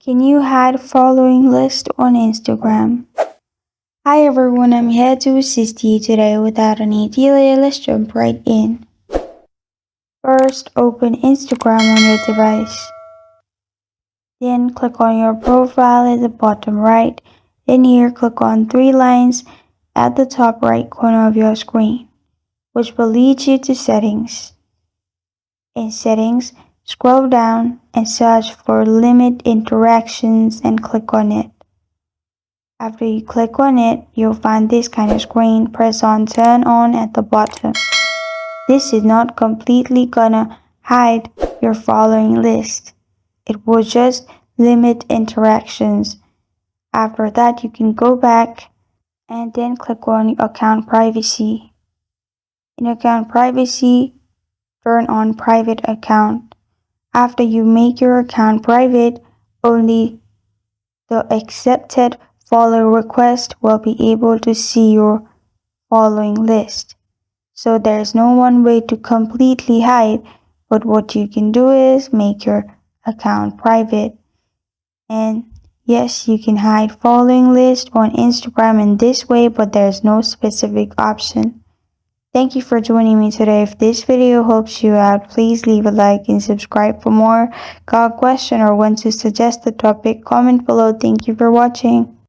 Can you hide following list on Instagram? Hi everyone, I'm here to assist you today. Without any delay, let's jump right in. First, open Instagram on your device. Then click on your profile at the bottom right. Then here, click on three lines at the top right corner of your screen, which will lead you to settings. In settings, scroll down and search for limit interactions and click on it. After you click on it, you'll find this kind of screen. Press on turn on at the bottom. This is not completely gonna hide your following list. It will just limit interactions. After that, you can go back and then click on account privacy. In account privacy, turn on private account. After you make your account private, only the accepted follow request will be able to see your following list. So there's no one way to completely hide, but what you can do is make your account private. And yes, you can hide following list on Instagram in this way, but there's no specific option. Thank you for joining me today. If this video helps you out, please leave a like and subscribe for more. Got a question or want to suggest a topic? Comment below. Thank you for watching.